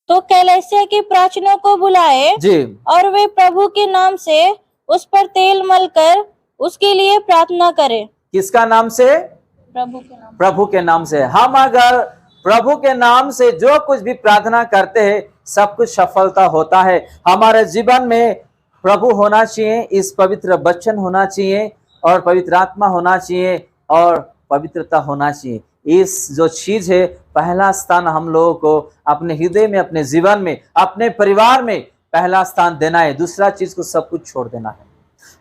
तो कलीसिया के प्राचीनों को बुलाए जी, और वे प्रभु के नाम से उस पर तेल मलकर उसके लिए प्रार्थना करें। किसका नाम से? प्रभु के नाम। प्रभु के नाम से। हम अगर प्रभु के नाम से जो कुछ भी प्रार्थना करते हैं सब कुछ सफलता होता है। हमारे जीवन में प्रभु होना चाहिए, इस पवित्र वचन होना चाहिए और पवित्र आत्मा होना चाहिए और पवित्रता होना चाहिए। इस जो चीज है, पहला स्थान हम लोगों को अपने हृदय में, अपने जीवन में, अपने परिवार में पहला स्थान देना है। दूसरा चीज को सब कुछ छोड़ देना है।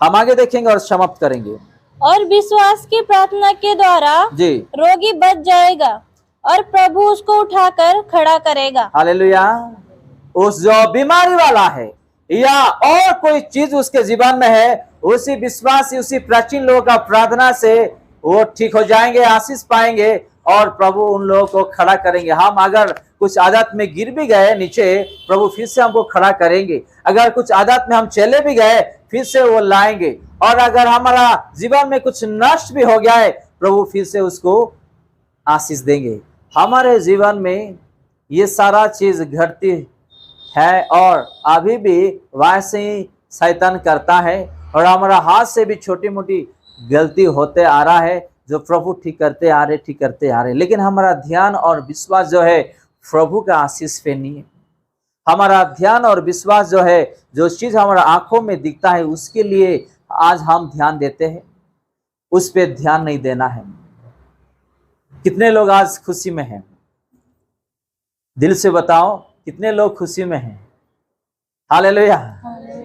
हम आगे देखेंगे और समाप्त करेंगे। और विश्वास की प्रार्थना के द्वारा जी, रोगी बच जाएगा और प्रभु उसको उठाकर खड़ा करेगा। हालेलुया। उस जो बीमारी वाला है या और कोई चीज उसके जीवन में है, उसी विश्वास, उसी प्राचीन लोगों का प्रार्थना से वो ठीक हो जाएंगे, आशीष पाएंगे और प्रभु उन लोगों को खड़ा करेंगे। हम अगर कुछ आदत में गिर भी गए नीचे, प्रभु फिर से हमको खड़ा करेंगे। अगर कुछ आदत में हम चले भी गए, फिर से वो लाएंगे। और अगर हमारा जीवन में कुछ नष्ट भी हो गया है, प्रभु फिर से उसको आशीष देंगे। हमारे जीवन में ये सारा चीज घटती है और अभी भी वैसे ही शैतान करता है और हमारा हाथ से भी छोटी मोटी गलती होते आ रहा है, जो प्रभु ठीक करते आ रहे। लेकिन हमारा ध्यान और विश्वास जो है प्रभु का आशीष पे नहीं है। हमारा ध्यान और विश्वास जो है, जो चीज हमारा आंखों में दिखता है उसके लिए आज हम ध्यान देते हैं, उस पे ध्यान नहीं देना है। कितने लोग आज खुशी में हैं? दिल से बताओ, कितने लोग खुशी में हैं? हालेलुया।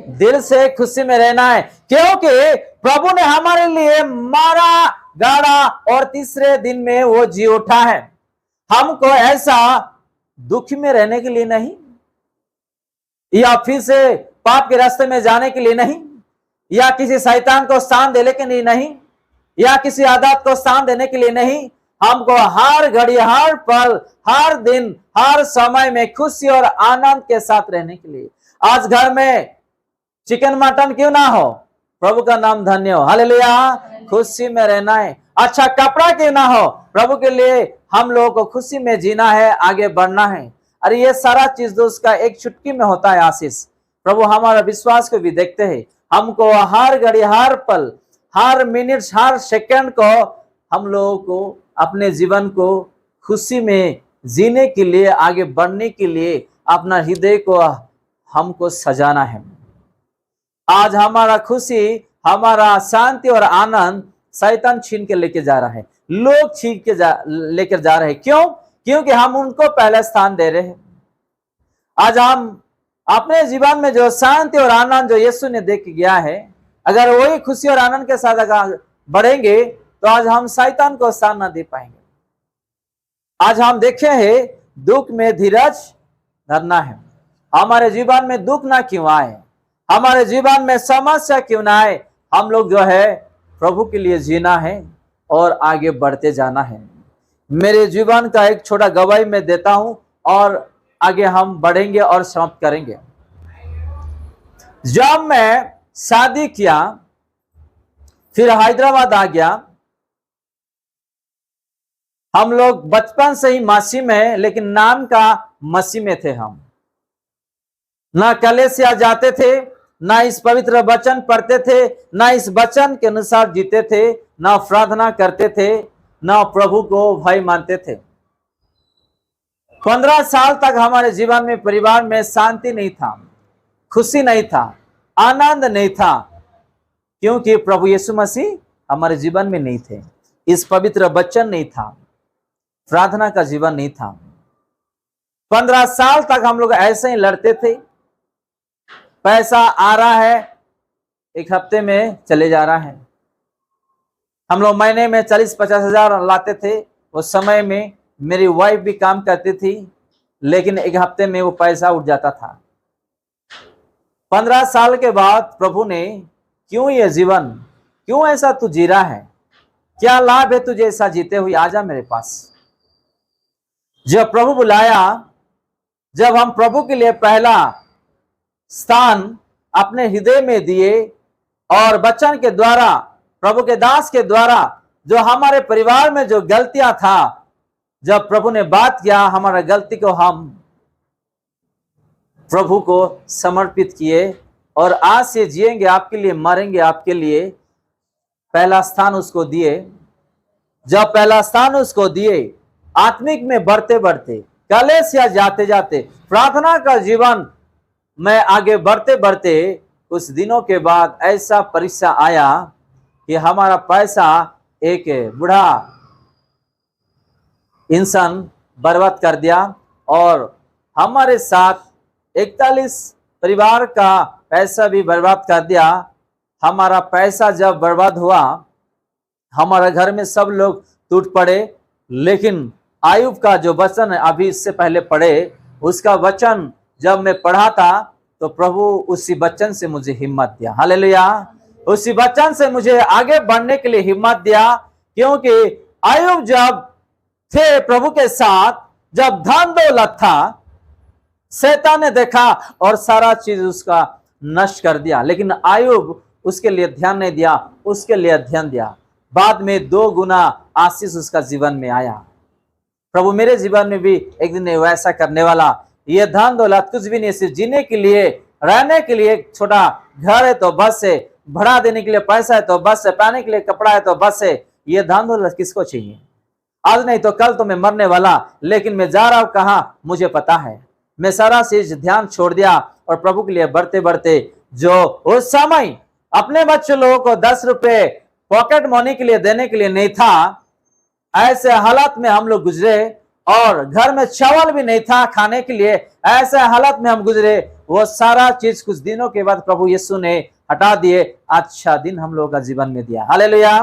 दिल से खुशी में रहना है, क्योंकि प्रभु ने हमारे लिए मारा, गाड़ा और तीसरे दिन में वो जी उठा है। हमको ऐसा दुख में रहने के लिए नहीं, या फिर से पाप के रास्ते में जाने के लिए नहीं, या किसी शैतान को स्थान देने के लिए नहीं, या किसी आदत को स्थान देने के लिए नहीं। हमको हर घड़ी, हर पल, हर दिन, हर समय में खुशी और आनंद के साथ रहने के लिए। आज घर में चिकन मटन क्यों ना हो, प्रभु का नाम धन्य हो। हालेलुया। खुशी में रहना है। अच्छा कपड़ा क्यों ना हो, प्रभु के लिए हम लोगों को खुशी में जीना है, आगे बढ़ना है। अरे ये सारा चीज दोस्त का एक चुटकी में होता है आशीष। प्रभु हमारा विश्वास को भी देखते हैं। हमको हर घड़ी, हर पल, हर मिनट, हर सेकंड को हम लोगों को अपने जीवन को खुशी में जीने के लिए, आगे बढ़ने के लिए अपना हृदय को हमको सजाना है। आज हमारा खुशी, हमारा शांति और आनंद शैतान छीन के लेके जा रहा है, लोग छीन के लेकर जा रहे हैं। क्यों? क्योंकि हम उनको पहला स्थान दे रहे हैं। आज हम अपने जीवन में जो शांति और आनंद जो यीशु ने दे के गया है, अगर वही खुशी और आनंद के साथ अगर बढ़ेंगे तो आज हम शैतान को स्थान ना दे पाएंगे। आज हम देखे हैं दुख में धीरज धरना है। हमारे जीवन में दुख ना क्यों आए, हमारे जीवन में समस्या क्यों ना आए, हम लोग जो है प्रभु के लिए जीना है और आगे बढ़ते जाना है। मेरे जीवन का एक छोटा गवाही मैं देता हूं और आगे हम बढ़ेंगे और समाप्त करेंगे। जब मैं शादी किया, फिर हैदराबाद आ गया। हम लोग बचपन से ही मसीह में, लेकिन नाम का मसीह में थे। हम ना कलीसिया जाते थे, ना इस पवित्र वचन पढ़ते थे, ना इस वचन के अनुसार जीते थे, ना प्रार्थना करते थे, ना प्रभु को भाई मानते थे। 15 साल तक हमारे जीवन में, परिवार में शांति नहीं था, खुशी नहीं था, आनंद नहीं था, क्योंकि प्रभु यीशु मसीह हमारे जीवन में नहीं थे। इस पवित्र वचन नहीं था, प्रार्थना का जीवन नहीं था। 15 साल तक हम लोग ऐसे ही लड़ते थे। पैसा आ रहा है, एक हफ्ते में चले जा रहा है। हम लोग महीने में 40-50 हजार लाते थे। उस समय में मेरी वाइफ भी काम करती थी, लेकिन एक हफ्ते में वो पैसा उठ जाता था। 15 साल के बाद प्रभु ने, क्यों ये जीवन, क्यों ऐसा तू जी रहा है, क्या लाभ है तुझे ऐसा जीते हुए, आजा मेरे पास। जब प्रभु बुलाया, जब हम प्रभु के लिए पहला स्थान अपने हृदय में दिए और वचन के द्वारा, प्रभु के दास के द्वारा, जो हमारे परिवार में जो गलतियां था, जब प्रभु ने बात किया, हमारा गलती को हम प्रभु को समर्पित किए और आज से जिएंगे आपके लिए, मरेंगे आपके लिए, पहला स्थान उसको दिए। जब पहला स्थान उसको दिए, आत्मिक में बढ़ते बढ़ते, कलीसिया जाते जाते, प्रार्थना का जीवन में आगे बढ़ते बढ़ते, कुछ दिनों के बाद ऐसा परीक्षा आया कि हमारा पैसा एक बूढ़ा इंसान बर्बाद कर दिया और हमारे साथ 41 परिवार का पैसा भी बर्बाद कर दिया। हमारा पैसा जब बर्बाद हुआ, हमारे घर में सब लोग टूट पड़े। लेकिन आयुब का जो वचन अभी इससे पहले पढ़े, उसका वचन जब मैं पढ़ा था तो प्रभु उसी वचन से मुझे हिम्मत दिया। हालेलुया। उसी वचन से मुझे आगे बढ़ने के लिए हिम्मत दिया, क्योंकि आयुब जब थे प्रभु के साथ, जब धन दौलत था, शैतान ने देखा और सारा चीज उसका नष्ट कर दिया, लेकिन आयुब उसके लिए ध्यान नहीं दिया, उसके लिए ध्यान दिया। बाद में 2 गुना आशीष उसका जीवन में आया। प्रभु मेरे जीवन में भी एक दिन वैसा करने वाला। ये धन दौलत कुछ भी नहीं, सिर्फ जीने के लिए, रहने के लिए एक छोटा घर है तो बस है, भाड़ा देने के लिए पैसा है तो बस है, पहनने के लिए कपड़ा है तो बस है। ये धन दौलत किसको चाहिए? आज नहीं तो कल तो मैं मरने वाला, लेकिन मैं जा रहा हूं कहां मुझे पता है। मैं सारा चीज ध्यान छोड़ दिया और प्रभु के लिए बढ़ते बढ़ते, जो उस समय अपने बच्चे लोगों को 10 रुपए पॉकेट मनी के लिए देने के लिए नहीं था, ऐसे हालात में हम लोग गुजरे और घर में चावल भी नहीं था खाने के लिए, ऐसे हालात में हम गुजरे। वो सारा चीज कुछ दिनों के बाद प्रभु यीशु ने हटा दिए। अच्छा दिन हम लोगों का जीवन में दिया। हालेलुया।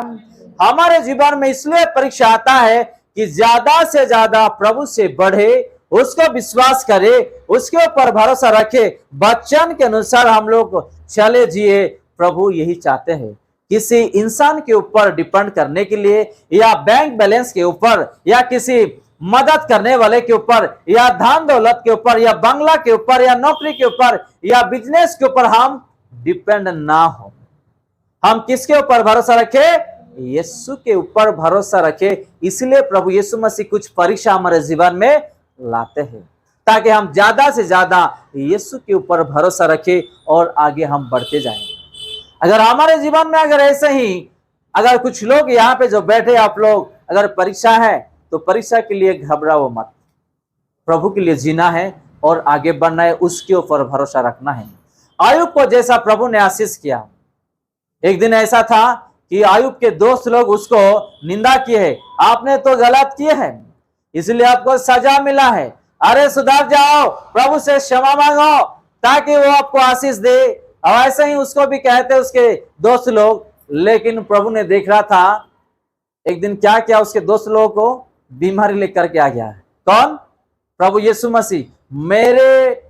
हमारे जीवन में इसलिए परीक्षा आता है कि ज्यादा से ज्यादा प्रभु से बढ़े, उसको विश्वास करे, उसके ऊपर भरोसा रखे, वचन के अनुसार हम लोग चले जिए। प्रभु यही चाहते हैं। किसी इंसान के ऊपर डिपेंड करने के लिए, या बैंक बैलेंस के ऊपर, या किसी मदद करने वाले के ऊपर, या धन दौलत के ऊपर, या बंगला के ऊपर, या नौकरी के ऊपर, या बिजनेस के ऊपर हम डिपेंड ना हो। हम किसके ऊपर भरोसा रखे? यीशु के ऊपर भरोसा रखे। इसलिए प्रभु यीशु मसीह कुछ परीक्षा हमारे जीवन में लाते हैं, ताकि हम ज्यादा से ज्यादा यीशु के ऊपर भरोसा रखें और आगे हम बढ़ते जाएं। अगर हमारे जीवन में अगर ऐसे ही, अगर कुछ लोग यहाँ पे जो बैठे आप लोग, अगर परीक्षा है तो परीक्षा के लिए घबराओ मत। प्रभु के लिए जीना है और आगे बढ़ना है, उसके ऊपर भरोसा रखना है। आयुब को जैसा प्रभु ने आशीष किया, एक दिन ऐसा था कि आयुब के दोस्त लोग उसको निंदा किए है, आपने तो गलत किए हैं इसलिए आपको सजा मिला है, अरे सुधर जाओ, प्रभु से क्षमा मांगो ताकि वो आपको आशीष दे। और ऐसे ही उसको भी कहते उसके दोस्त लोग। लेकिन प्रभु ने देख रहा था, एक दिन क्या किया, उसके दोस्त लोगों को बीमारी लेकर के आ गया है। कौन? प्रभु यीशु मसीह। मेरे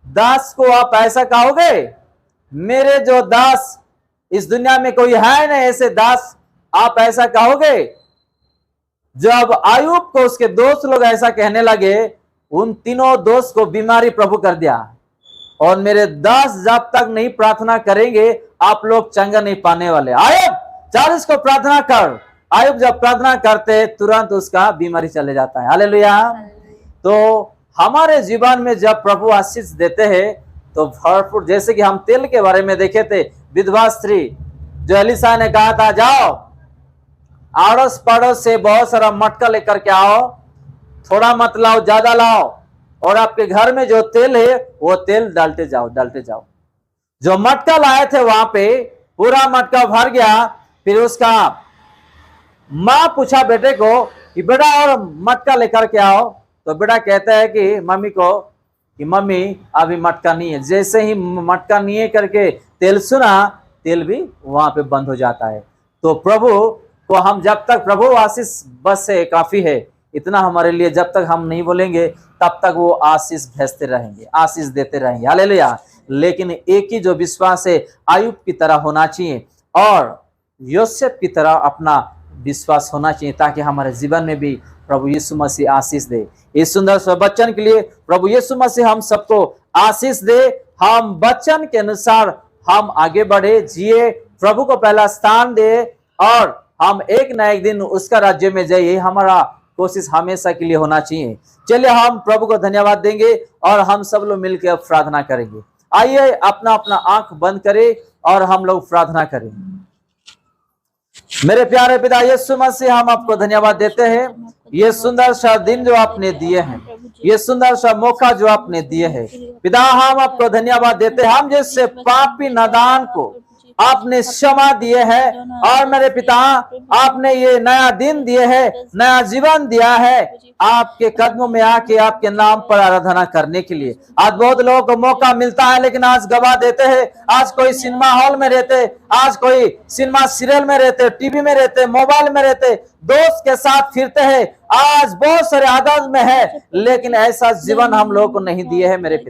दास को आप ऐसा कहोगे? मेरे जो दास इस दुनिया में कोई है नहीं ऐसे दास, आप ऐसा कहोगे? जब आयुब को उसके दोस्त लोग ऐसा कहने लगे, उन तीनों दोस्त को बीमारी प्रभु कर दिया। और मेरे दास जब तक नहीं प्रार्थना करेंगे आप लोग चंगा नहीं पाने वाले। आयुब चल इसको प्रार्थना कर। आयुब जब प्रार्थना करते तुरंत उसका बीमारी चले जाता है। हालेलुया। तो हमारे जीवन में जब प्रभु आशीष देते हैं तो भरपूर, जैसे कि हम तेल के बारे में देखे थे, विधवा स्त्री जो एलिसा ने कहा था, जाओ आड़ोस पड़ोस से बहुत सारा मटका लेकर के आओ, थोड़ा मत लाओ ज्यादा लाओ, और आपके घर में जो तेल है वो तेल डालते जाओ डालते जाओ। जो मटका लाए थे वहां पे पूरा मटका भर गया। फिर उसका माँ पूछा बेटे को कि बेटा और मटका लेकर के आओ, तो बेटा कहता है कि मम्मी को कि मम्मी अभी मटका नहीं है। जैसे ही मटका नहीं है करके तेल सुना, तेल भी वहां पे बंद हो जाता है। तो प्रभु को हम जब तक प्रभु आशीष बस है काफी है, इतना हमारे लिए जब तक हम नहीं बोलेंगे तब तक वो आशीष भेजते रहेंगे, आशीष देते रहेंगे। हालेलुया। लेकिन एक ही जो विश्वास है आयुब की तरह होना चाहिए और योसेफ की तरह अपना विश्वास होना चाहिए, ताकि हमारे जीवन में भी प्रभु यीशु मसीह आशीष दे। इस सुंदर से वचन के लिए प्रभु यीशु मसीह हम सबको आशीष दे। हम वचन के अनुसार हम आगे बढ़े, जिए, प्रभु को पहला स्थान दे और हम एक न एक दिन उसका राज्य में जाइए। हमारा कोशिश हमेशा के लिए होना चाहिए। चलिए हम प्रभु को धन्यवाद देंगे और हम सब लोग मिलकर अब प्रार्थना करेंगे। आइए अपना अपना आंख बंद करें और हम लोग प्रार्थना करें। मेरे प्यारे पिता यीशु मसीह, हम आपको धन्यवाद देते हैं ये सुंदर सा दिन जो आपने दिए हैं, ये सुंदर सा मौका जो आपने दिए है। पिता हम आपको धन्यवाद देते हैं, हम जैसे पापी नादान को आपने क्षमा दिए है और मेरे पिता आपने ये नया दिन दिए है, नया जीवन दिया है आपके कदमों में आके आपके नाम पर आराधना करने के लिए। आज बहुत लोगों को मौका मिलता है लेकिन आज गवा देते हैं। आज कोई सिनेमा हॉल में रहते, आज कोई सिनेमा सीरियल में रहते, टीवी में रहते, मोबाइल में रहते, दोस्त के साथ फिरते हैं, आज बहुत सारे आदत में है, लेकिन ऐसा जीवन हम लोगों को नहीं दिए है मेरे पिता।